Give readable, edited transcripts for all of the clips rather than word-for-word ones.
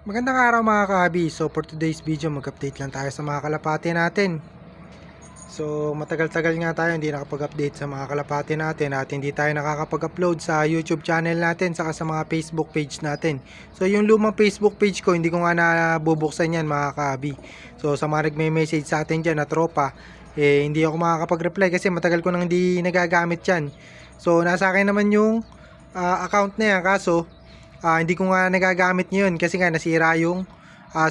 Magandang araw mga kahabi. So for today's video mag-update lang tayo sa mga kalapati natin. So matagal-tagal nga tayo hindi nakapag-update sa mga kalapati natin at hindi tayo nakakapag-upload sa YouTube channel natin saka sa mga Facebook page natin. So yung lumang Facebook page ko hindi ko nga nabubuksan yan mga kahabi. So sa mga nagme-message sa atin dyan na tropa, hindi ako makakapag-reply kasi matagal ko nang hindi nagagamit yan. So nasa akin naman yung account na yan, kaso hindi ko nga nagagamit ngayon kasi nga nasira yung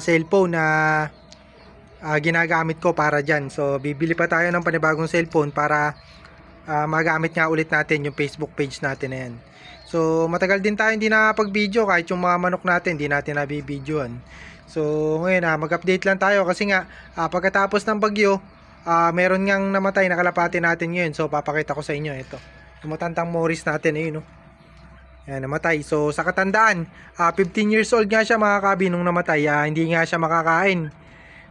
cellphone na ginagamit ko para dyan. So bibili pa tayo ng panibagong cellphone para magamit nga ulit natin yung Facebook page natin na yan. So matagal din tayo hindi nakapag-video, kahit yung mga manok natin hindi natin nabibidyoan. So ngayon mag-update lang tayo kasi nga pagkatapos ng bagyo, meron ngang namatay na kalapati natin ngayon. So papakita ko sa inyo ito. Yung matandang Morris natin, ayun, no? Ayan, namatay. So sa katandaan, 15 years old nga siya mga kabi nung namatay. Hindi nga siya makakain.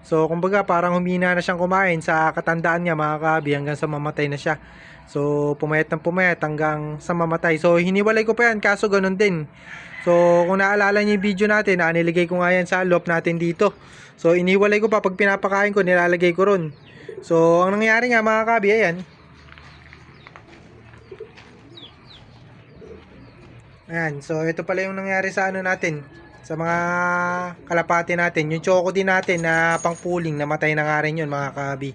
So kumbaga parang humina na siyang kumain sa katandaan niya mga kabi hanggang sa mamatay na siya. So pumayat ng pumayat hanggang sa mamatay. So hiniwalay ko pa yan, kaso ganun din. So kung naalala niyo yung video natin, niligay ko nga yan sa loob natin dito. So iniwalay ko pa, pag pinapakain ko nilalagay ko ron. So ang nangyari nga mga kabi, ayan. Ayan, so ito pala yung nangyari sa ano natin, sa mga kalapati natin. Yung choco din natin na pang pooling, namatay na nga rin yun mga kabi.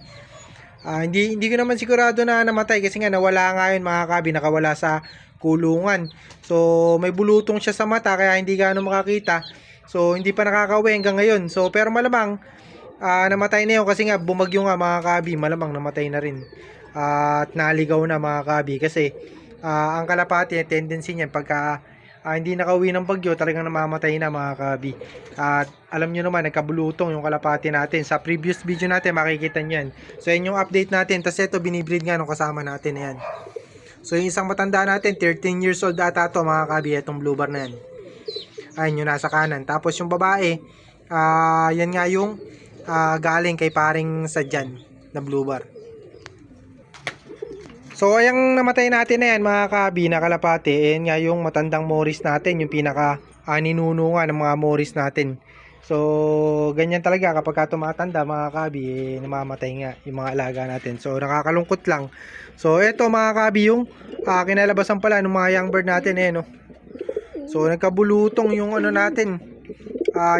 Hindi ko naman sigurado na namatay kasi nga nawala nga yun mga kabi, nakawala sa kulungan. So may bulutong siya sa mata kaya hindi gaano makakita. So hindi pa nakakauwi hanggang ngayon. So pero malamang namatay na yun kasi nga bumagyo nga mga kabi, malamang namatay na rin. At naligaw na mga kabi kasi ang kalapati, tendency niyan pagka hindi nakauwi ng bagyo, talagang namamatay na mga kabi. At alam nyo naman, nagkabulutong yung kalapati natin. Sa previous video natin, makikita nyo yan. So yan yung update natin. Tapos ito, binibreed nga nung kasama natin. Yan. So yung isang matanda natin, 13 years old ata to mga kabi, itong blue bar na yan. Ayun yung nasa kanan. Tapos yung babae, yan nga yung galing kay paring Sadyan na blue bar. So ayang namatay natin na yan mga kabi na kalapati, nga yung matandang Morris natin, yung pinaka ninuno nga ng mga Morris natin. So ganyan talaga kapag tumatanda mga kabi, namamatay nga yung mga alaga natin. So nakakalungkot lang. So eto mga kabi yung kinalabasan pala ng mga young bird natin no. So nagkabulutong yung ano natin,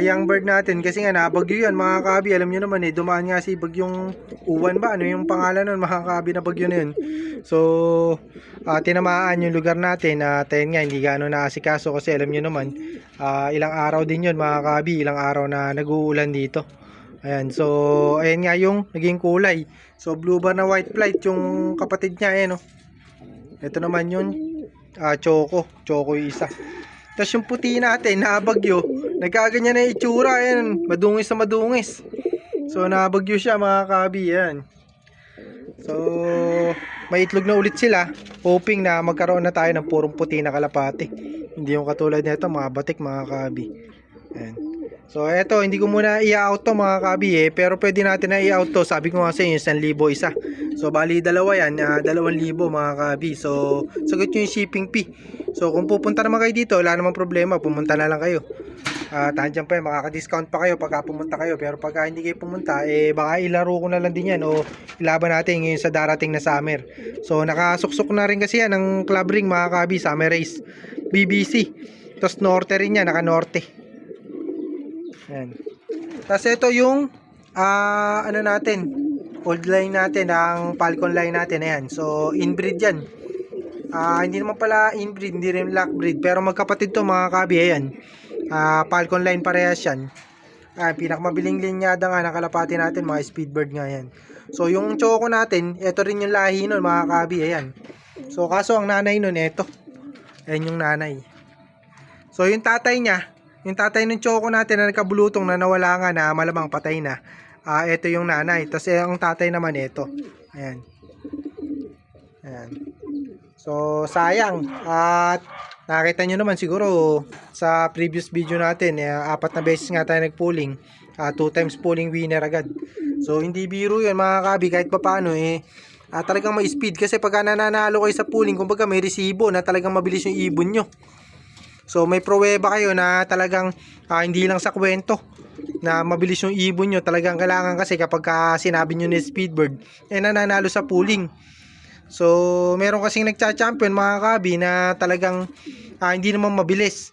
young bird natin kasi nga nabagyo yan mga kabi. Alam nyo naman dumaan nga si bagyong Uwan ba? Ano yung pangalan nun mga kabi na bagyo na yun? So tinamaan yung lugar natin at nga hindi gaano naasikaso kasi alam nyo naman ilang araw din yun mga kabi, ilang araw na nag-uulan dito. Ayan, so ayan nga yung naging kulay. So blue bar na white flight yung kapatid niya no. Ito naman yung choco yung isa. Tapos yung puti natin nabagyo, nagkaganyan na itsura, ayan, madungis na madungis. So nabagyo siya mga kabi, yan. So may itlog na ulit sila, hoping na magkaroon na tayo ng purong puti na kalapati. Hindi yung katulad nito mga batik mga kabi. Ayan. So eto, hindi ko muna i-out to mga kabi pero pwede natin na i-out to. Sabi ko nga sa inyo, 1,000 isa. So bali dalawa yan, 2,000 mga kabi. So sagot nyo yung shipping fee. So kung pupunta naman kayo dito, wala namang problema, pumunta na lang kayo. Tandyan pa yun, makaka-discount pa kayo pagka pumunta kayo. Pero pagka hindi kayo pumunta, baka ilaro ko na lang din yan o ilaban natin ngayon sa darating na summer. So nakasuksok na rin kasi yan ng club ring mga kabi, summer race BBC. Tapos norte rin yan, naka-norte. Ayan. Tapos ito yung ano natin, old line natin, ang Falcon line natin. Ayan. So inbreed yan. Hindi naman pala inbreed, hindi rin lock breed, pero magkapatid to mga kabi. Ayan. Falcon line parehas yan. Pinakamabiling linyada nga ng kalapati natin, mga speedbird nga yan. So yung choco natin, ito rin yung lahi nun mga kabi. Ayan. So kaso ang nanay nun ito. Ayan yung nanay. So yung tatay niya, yung tatay ng choco natin na nagkabulutong na nawala nga na malamang patay na, ito yung nanay. Tapos ang tatay naman ito. Ayan. Ayan. So sayang. At nakita nyo naman siguro sa previous video natin, 4 na beses nga tayo nagpooling, 2 times pooling winner agad. So hindi biro yun mga kabi, kahit pa paano talagang may speed. Kasi pagka nananalo kayo sa pooling, kumbaga may resibo na talagang mabilis yung ibon nyo. So may pruweba kayo na talagang hindi lang sa kwento na mabilis yung ibon nyo. Talagang kailangan kasi kapag sinabi nyo ni Speedbird, nananalo sa pooling. So meron kasing nagcha-champion mga kabi na talagang hindi naman mabilis.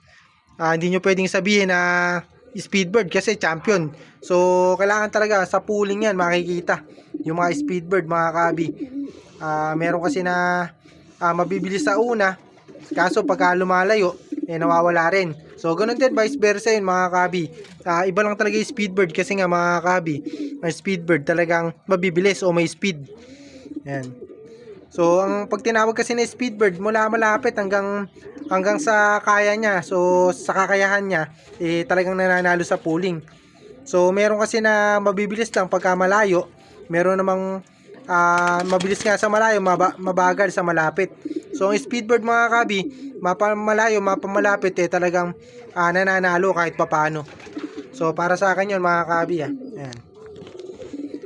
Hindi nyo pwedeng sabihin na Speedbird kasi champion. So kailangan talaga sa pooling yan makikita yung mga Speedbird mga kabi. Meron kasi na mabibilis sa una, kaso pagka lumalayo nawawala rin. So ganun din vice versa yun mga kabi. Iba lang talaga yung Speedbird kasi nga mga kabi, ang Speedbird talagang mabibilis o may speed. Yan. So ang pag tinawag kasi na Speedbird, mula malapit hanggang sa kaya niya, so sa kakayahan niya talagang nananalo sa pooling. So meron kasi na mabibilis lang pagka malayo, meron namang mabilis nga sa malayo, mabagal sa malapit. So ang Speedbird mga kabi, mapamalayo, mapamalapit talagang nananalo kahit papano. So para sa akin yun mga kabi. Ayan.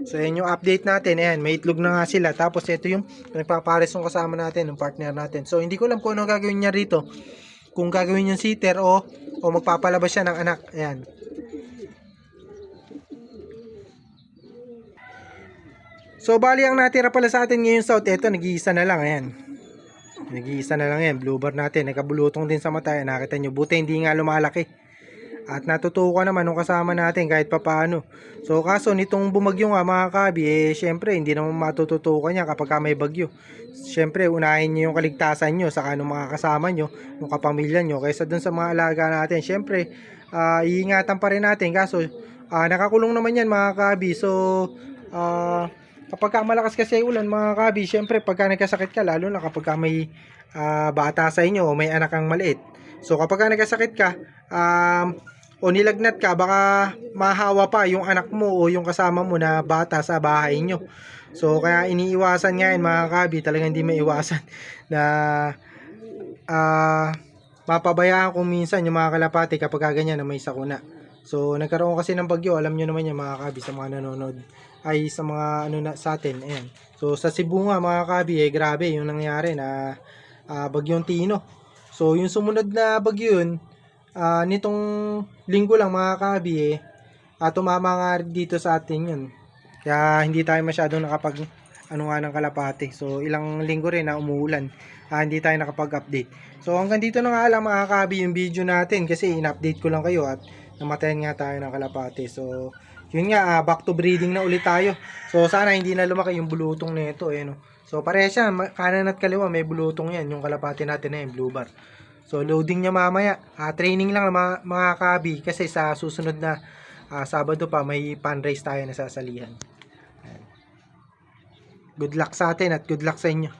So yan yung update natin. Ayan, may itlog na nga sila. Tapos ito yung nagpapares ng kasama natin, yung partner natin. So hindi ko alam kung ano gagawin niya rito. Kung gagawin yung sitter o magpapalabas siya ng anak. Ayan. So bali ang natira pala sa atin ngayon south, ito nag-iisa na lang. Ayan. Nag-iisa na lang yan. Blue bar natin. Nagkabulutong din sa mata. Nakita nyo. Buti hindi nga lumalaki. At natutukan naman nung kasama natin kahit papaano. So kaso nitong bumagyo nga mga kabi, syempre hindi naman matututukan niya kapag may bagyo. Syempre unahin niyo yung kaligtasan niyo sa kanong mga kasama niyo, yung kapamilya niyo kaysa dun sa mga alaga natin. Syempre iingatan pa rin natin kaso nakakulong naman yan mga kabi. So kapag malakas kasi ulan mga kabi, syempre pagka nagkasakit ka, lalo na kapag may bata sa inyo o may anak kang maliit. So kapag nagkasakit ka o nilagnat ka, baka mahawa pa yung anak mo o yung kasama mo na bata sa bahay nyo. So kaya iniiwasan nga yun mga kabi, talagang hindi maiwasan na mapabayaan kung minsan yung mga kalapati kapag ganyan na may sakuna. So nagkaroon kasi ng bagyo, alam nyo naman yan mga kabi sa mga nanonood, ay sa mga sa atin. Ayan. So sa Cebu nga mga kabi, grabe yung nangyari na bagyong Tino. So yung sumunod na bagyo yun, nitong linggo lang mga kabi tumama nga dito sa atin yun. Kaya hindi tayo masyadong nakapag ng kalapati. So ilang linggo rin na umuulan, hindi tayo nakapag-update. So hanggang dito na nga lang mga kabi yung video natin kasi in-update ko lang kayo at namatayan nga tayo ng kalapati. So yun nga, back to breeding na ulit tayo. So sana hindi na lumaki yung bulutong nito no. So parehas yan, kanan at kaliwa may bulutong yan, yung kalapati natin na yung blue bar. So loading niya mamaya, training lang mga kabi kasi sa susunod na Sabado pa may fundraise tayo na sasalihan. Good luck sa atin at good luck sa inyo.